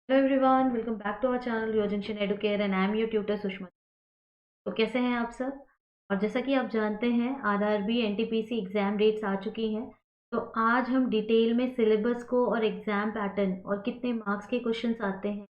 Hello everyone, welcome back to our channel your junction educare and I am your tutor Sushma. तो कैसे हैं आप सब? और जैसा कि आप जानते हैं आरआरबी एनटीपीसी एग्जाम डेट्स आ चुकी हैं। तो आज हम डिटेल में सिलेबस को और एग्जाम पैटर्न और कितने मार्क्स के क्वेश्चंस आते हैं,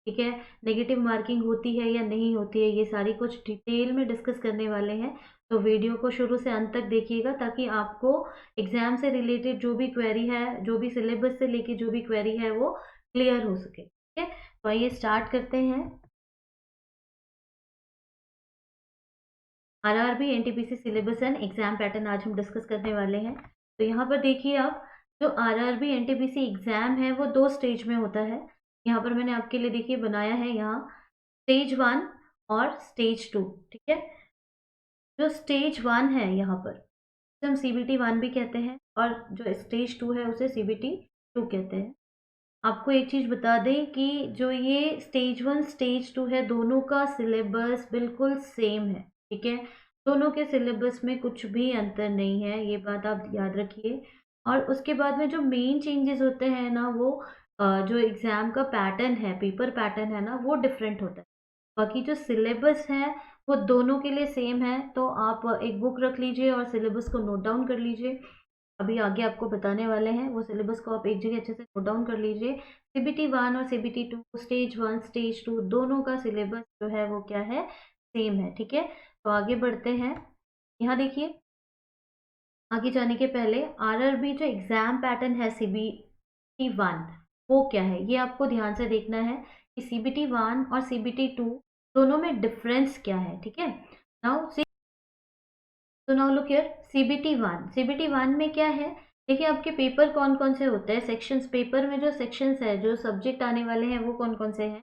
ठीक है, नेगेटिव मार्किंग होती है या नहीं होती है, ये सारी कुछ डिटेल में डिस्कस करने वाले हैं। तो वीडियो को शुरू से अंत तक देखिएगा ताकि आपको एग्जाम से रिलेटेड जो भी क्वेरी है, जो भी सिलेबस से लेके जो भी क्वेरी है वो क्लियर हो सके। ठीक है, तो आइए स्टार्ट करते हैं। RRB NTPC syllabus and exam pattern आज हम डिस्कस करने वाले हैं। तो यहाँ पर देखिए आप, जो आरआरबी एनटीपीसी एग्जाम है वो दो स्टेज में होता है। यहाँ पर मैंने आपके लिए देखिए बनाया है यहाँ स्टेज वन और स्टेज टू। ठीक है, जो स्टेज वन है यहाँ पर उसे हम सीबीटी वन भी कहते हैं और जो स्टेज टू है उसे सीबीटी टू कहते हैं। आपको एक चीज बता दें कि जो ये स्टेज वन स्टेज टू है दोनों का सिलेबस बिल्कुल सेम है। ठीक है, दोनों के सिलेबस में कुछ भी अंतर नहीं है, ये बात आप याद रखिए। और उसके बाद में जो मेन चेंजेस होते हैं ना वो जो एग्जाम का पैटर्न है, पेपर पैटर्न है ना, वो डिफरेंट होता है। बाकी जो सिलेबस है वो दोनों के लिए सेम है। तो आप एक बुक रख लीजिए और सिलेबस को नोट डाउन कर लीजिए। अभी आगे आपको बताने वाले हैं, वो सिलेबस को आप एक जगह अच्छे से नोट डाउन कर लीजिए। सीबीटी वन और CBT two, stage one stage two, दोनों का सिलेबस जो है वो क्या है, सेम है। ठीक है, तो आगे बढ़ते हैं। यहाँ देखिए, आगे जाने के पहले आरआरबी जो एग्जाम पैटर्न है सीबीटी वन वो क्या है ये आपको ध्यान से देखना है कि सीबीटी वन और सीबीटी टू दोनों में डिफरेंस क्या है। ठीक है, नाउ तो now look here, CBT one में क्या है? देखिए आपके पेपर कौन कौन से होते हैं, सेक्शंस, पेपर में जो सेक्शंस है, जो सब्जेक्ट आने वाले हैं वो कौन कौन से हैं।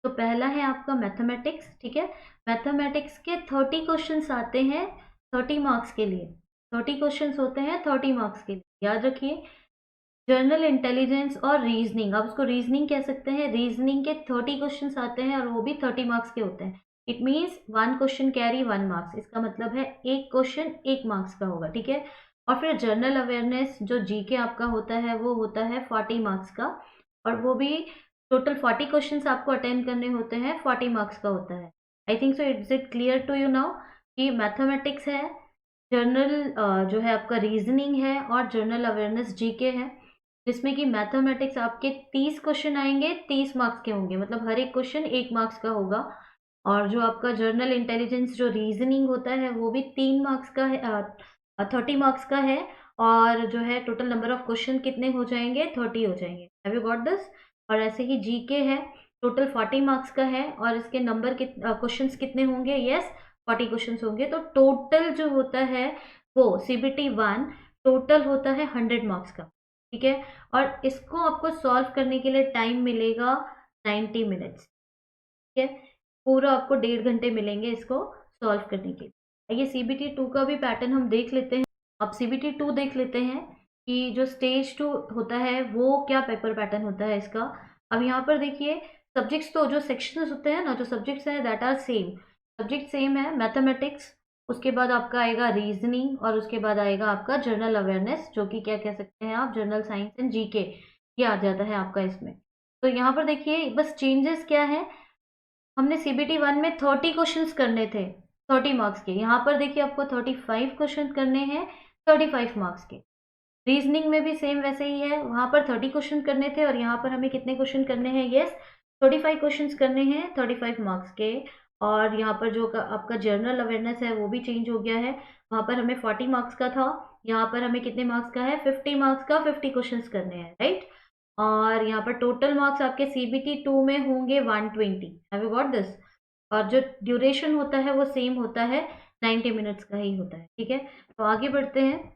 तो पहला है आपका मैथमेटिक्स। ठीक है, मैथमेटिक्स के 30 क्वेश्चंस आते हैं 30 मार्क्स के लिए। 30 क्वेश्चंस होते हैं 30 मार्क्स के लिए, याद रखिए। जनरल इंटेलिजेंस और रीजनिंग, आप उसको रीजनिंग कह सकते हैं, रीजनिंग के 30 क्वेश्चंस आते हैं और वो भी 30 मार्क्स के होते हैं। It means one question carry one marks, इसका मतलब है एक क्वेश्चन एक मार्क्स का होगा। ठीक है, और फिर जनरल अवेयरनेस जो जीके आपका होता है वो होता है 40 मार्क्स का, और वो भी टोटल 40 क्वेश्चंस आपको अटेंड करने होते हैं, 40 मार्क्स का होता है। I think so it's it clear to you now कि मैथमेटिक्स है, जनरल जो है आपका रीजनिंग है, और जनरल अवेयरनेस जीके है, जिसमें कि मैथमेटिक्स आपके 30 क्वेश्चन आएंगे, 30 मार्क्स के होंगे, मतलब हर एक क्वेश्चन एक मार्क्स का होगा। और जो आपका जनरल इंटेलिजेंस जो रीजनिंग होता है वो भी 3 मार्क्स का है, 30 मार्क्स का है। और जो है टोटल नंबर ऑफ क्वेश्चन कितने हो जाएंगे, 30 हो जाएंगे। Have you got this? और ऐसे ही जीके है, टोटल 40 मार्क्स का है और इसके नंबर क्वेश्चन कितने होंगे, यस 40 क्वेश्चन होंगे। तो टोटल जो होता है वो सीबीटी वन टोटल होता है 100 मार्क्स का। ठीक है, और इसको आपको सॉल्व करने के लिए टाइम मिलेगा 90 मिनट्स। ठीक है, पूरा आपको 1.5 घंटे मिलेंगे इसको सॉल्व करने के लिए। ये सीबीटी टू का भी पैटर्न हम देख लेते हैं। अब सीबीटी टू देख लेते हैं कि जो स्टेज टू होता है वो क्या पेपर पैटर्न होता है इसका। अब यहाँ पर देखिए, सब्जेक्ट्स तो जो सेक्शंस होते हैं ना, जो सब्जेक्ट्स हैं that are same, subject same है, मैथमेटिक्स, उसके बाद आपका आएगा रीजनिंग, और उसके बाद आएगा आपका जनरल अवेयरनेस, जो कि क्या कह सकते हैं आप, जनरल साइंस एंड जीके, ये आ जाता है आपका इसमें। तो यहाँ पर देखिए बस चेंजेस क्या है, हमने सीबीटी वन में 30 क्वेश्चंस करने थे 30 मार्क्स के, यहाँ पर देखिए आपको 35 क्वेश्चन करने हैं 35 मार्क्स के। रीजनिंग में भी सेम वैसे ही है, वहां पर 30 क्वेश्चन करने थे और यहाँ पर हमें कितने क्वेश्चन करने हैं, यस 35 क्वेश्चन करने हैं 35 मार्क्स के। और यहाँ पर जो आपका जनरल अवेयरनेस है वो भी चेंज हो गया है, वहां पर हमें 40 मार्क्स का था, यहाँ पर हमें कितने मार्क्स का है, 50 मार्क्स का 50 क्वेश्चन करने हैं, राइट। और यहाँ पर टोटल मार्क्स आपके सीबीटी टू में होंगे 120। Have you got this? और जो ड्यूरेशन होता है वो सेम होता है, 90 मिनट्स का ही होता है। ठीक है, तो आगे बढ़ते हैं।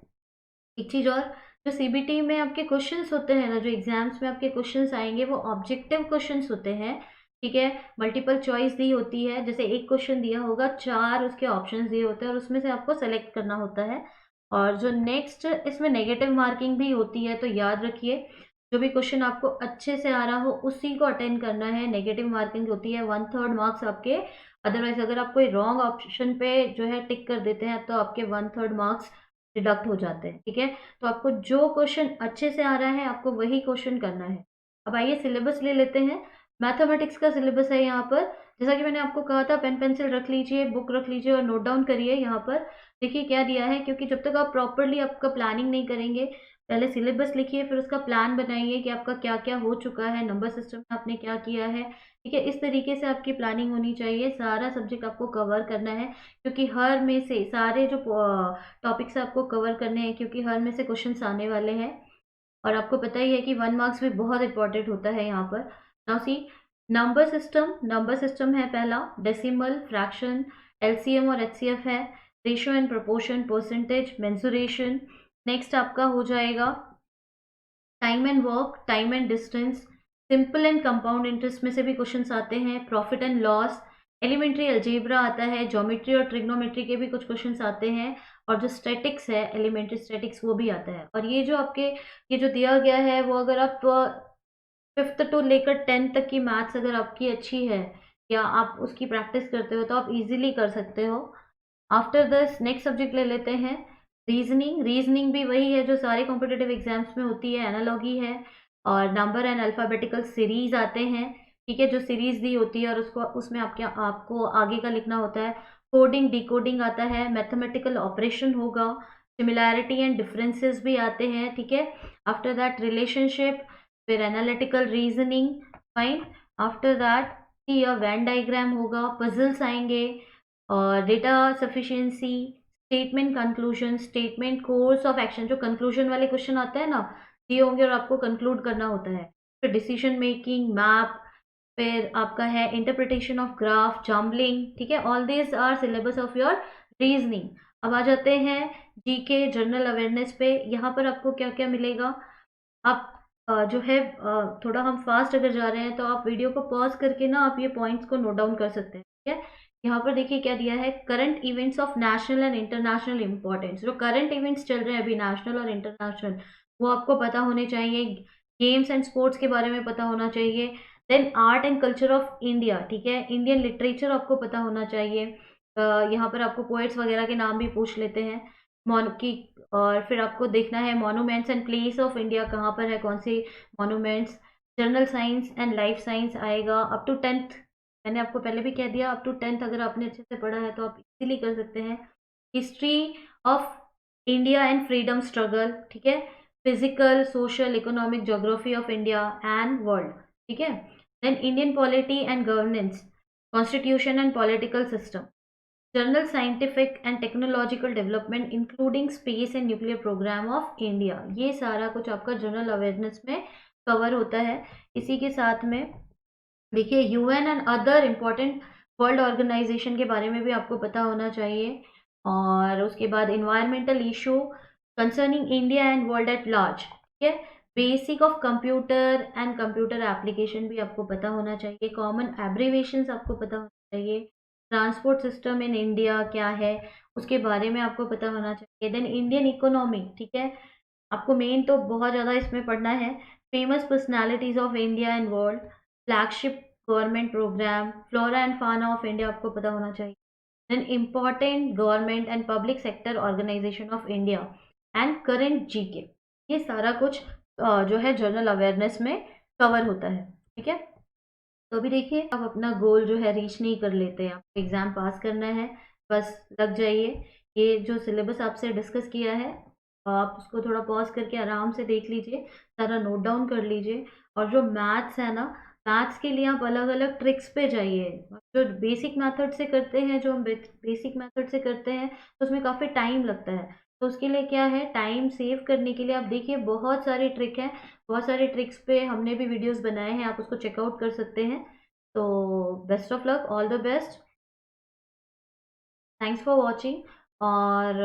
एक चीज और, जो सीबीटी में आपके क्वेश्चंस होते हैं ना, जो एग्जाम्स में आपके क्वेश्चंस आएंगे वो ऑब्जेक्टिव क्वेश्चंस होते हैं। ठीक है, मल्टीपल चॉइस दी होती है, जैसे एक क्वेश्चन दिया होगा, 4 उसके ऑप्शंस दिए होते हैं और उसमें से आपको सेलेक्ट करना होता है। और जो नेक्स्ट इसमें नेगेटिव मार्किंग भी होती है, तो याद रखिए जो भी क्वेश्चन आपको अच्छे से आ रहा हो उसी को अटेंड करना है। नेगेटिव मार्किंग होती है 1/3 मार्क्स आपके, अदरवाइज अगर आप कोई रॉन्ग ऑप्शन पे जो है टिक कर देते हैं तो आपके 1/3 मार्क्स डिडक्ट हो जाते हैं। ठीक है, तो आपको जो क्वेश्चन अच्छे से आ रहा है आपको वही क्वेश्चन करना है। अब आइए सिलेबस ले लेते हैं। मैथमेटिक्स का सिलेबस है यहाँ पर। जैसा कि मैंने आपको कहा था, पेन पेंसिल रख लीजिए, बुक रख लीजिए और नोट डाउन करिए। यहाँ पर देखिए क्या दिया है, क्योंकि जब तक आप प्रॉपरली आपका प्लानिंग नहीं करेंगे, पहले सिलेबस लिखिए, फिर उसका प्लान बनाइए कि आपका क्या क्या हो चुका है, नंबर सिस्टम में आपने क्या किया है। ठीक है, इस तरीके से आपकी प्लानिंग होनी चाहिए। सारा सब्जेक्ट आपको कवर करना है, क्योंकि हर में से सारे जो टॉपिक्स आपको कवर करने हैं, क्योंकि हर में से क्वेश्चंस आने वाले हैं। और आपको पता ही है कि 1 मार्क्स भी बहुत इंपॉर्टेंट होता है यहाँ पर। नाउ सी, नंबर सिस्टम है पहला, डेसिमल, फ्रैक्शन, एलसीएम और एचसीएफ है, ratio and proportion, percentage, mensuration. Next आपका हो जाएगा time and work, time and distance, simple and compound interest में से भी क्वेश्चंस आते हैं, profit and loss, elementary algebra आता है, ज्योमेट्री और ट्रिग्नोमेट्री के भी कुछ क्वेश्चंस आते हैं, और जो स्टैटिक्स है, एलिमेंट्री स्टैटिक्स, वो भी आता है। और ये जो आपके ये जो दिया गया है, वो अगर आप 5th टू लेकर 10th तक की मैथ्स अगर आपकी अच्छी है या आप उसकी प्रैक्टिस करते हो, तो आप इजीली कर सकते हो। आफ्टर दिस नेक्स्ट सब्जेक्ट ले लेते हैं रीजनिंग। रीजनिंग भी वही है जो सारे कॉम्पिटेटिव एग्जाम्स में होती है, एनालॉगी है, और नंबर एंड अल्फाबेटिकल सीरीज आते हैं। ठीक है, जो सीरीज दी होती है और उसको उसमें आपको आगे का लिखना होता है। कोडिंग डिकोडिंग आता है, मैथमेटिकल ऑपरेशन होगा, सिमिलैरिटी एंड डिफरेंसेस भी आते हैं। ठीक है, आफ्टर दैट रिलेशनशिप, फिर analytical reasoning, fine. After that see Venn diagram होगा, पजल्स आएंगे, और data sufficiency, statement conclusion, statement course of action, जो कंक्लूजन वाले क्वेश्चन आते हैं ना, ये होंगे और आपको कंक्लूड करना होता है। फिर डिसीजन मेकिंग, मैप, फिर आपका है इंटरप्रिटेशन ऑफ ग्राफ, जम्बलिंग। ठीक है, all this our syllabus of your reasoning. अब आ जाते हैं जीके, जनरल अवेयरनेस पे। यहाँ पर आपको क्या क्या मिलेगा, आप जो है थोड़ा हम फास्ट अगर जा रहे हैं, तो आप वीडियो को पॉज करके ना आप ये पॉइंट्स को नोट डाउन कर सकते हैं। ठीक है, यहाँ पर देखिए क्या दिया है, current events of national and international importance. जो करंट इवेंट्स चल रहे हैं अभी, नेशनल और इंटरनेशनल, वो आपको पता होने चाहिए। गेम्स एंड स्पोर्ट्स के बारे में पता होना चाहिए। Then art and culture of India. ठीक है, इंडियन लिटरेचर आपको पता होना चाहिए। यहाँ पर आपको पोएट्स वगैरह के नाम भी पूछ लेते हैं, की। और फिर आपको देखना है monuments and place of India कहाँ पर है, कौन से monuments. General science and life science आएगा अप टू 10th। मैंने आपको पहले भी कह दिया, अप टू 10th अगर आपने अच्छे से पढ़ा है तो आप इजीली कर सकते हैं। History of India and freedom struggle. ठीक है, physical, social, economic, geography of India and world. ठीक है, then Indian polity and governance, constitution and political system, general scientific and technological development including space and nuclear programme of India. ये सारा कुछ आपका general awareness में cover होता है। इसी के साथ में देखिए UN and other important world organisation के बारे में भी आपको पता होना चाहिए। और उसके बाद environmental issue concerning India and world at large. ठीक है, basic of computer and computer application भी आपको पता होना चाहिए। कॉमन एब्रीवेशंस आपको पता होना चाहिए। ट्रांसपोर्ट सिस्टम इन इंडिया क्या है, उसके बारे में आपको पता होना चाहिए। Then Indian economy. ठीक है, आपको मेन तो बहुत ज़्यादा इसमें पढ़ना है। Famous personalities of India and world, flagship government programme, flora and fauna of India आपको पता होना चाहिए। Then important government and public sector organisation of India and current GK. ये सारा कुछ जो है जनरल अवेयरनेस में कवर होता है। ठीक है, तो अभी देखिए आप अपना गोल जो है रीच नहीं कर लेते, आपको एग्ज़ाम पास करना है, बस लग जाइए। ये जो सिलेबस आपसे डिस्कस किया है, आप उसको थोड़ा पॉज करके आराम से देख लीजिए, सारा नोट डाउन कर लीजिए। और जो मैथ्स है ना, मैथ्स के लिए आप अलग अलग ट्रिक्स पे जाइए। जो बेसिक मेथड से करते हैं, जो हम बेसिक मेथड से करते हैं, तो उसमें काफ़ी टाइम लगता है। तो उसके लिए क्या है, टाइम सेव करने के लिए आप देखिए बहुत सारे ट्रिक हैं। बहुत सारे ट्रिक्स पे हमने भी वीडियोस बनाए हैं, आप उसको चेकआउट कर सकते हैं। तो best of luck, all the best, thanks for watching. और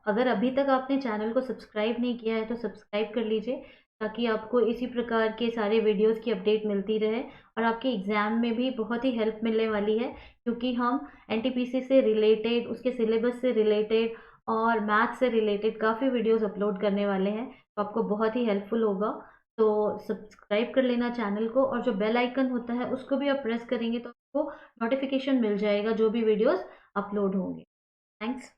अगर अभी तक आपने चैनल को सब्सक्राइब नहीं किया है तो सब्सक्राइब कर लीजिए, ताकि आपको इसी प्रकार के सारे वीडियोस की अपडेट मिलती रहे। और आपके एग्ज़ाम में भी बहुत ही हेल्प मिलने वाली है, क्योंकि हम एनटीपीसी से रिलेटेड, उसके सिलेबस से रिलेटेड और मैथ से रिलेटेड काफ़ी वीडियोस अपलोड करने वाले हैं, तो आपको बहुत ही हेल्पफुल होगा। तो सब्सक्राइब कर लेना चैनल को, और जो बेल आइकन होता है उसको भी आप प्रेस करेंगे तो आपको नोटिफिकेशन मिल जाएगा जो भी वीडियोस अपलोड होंगे। थैंक्स।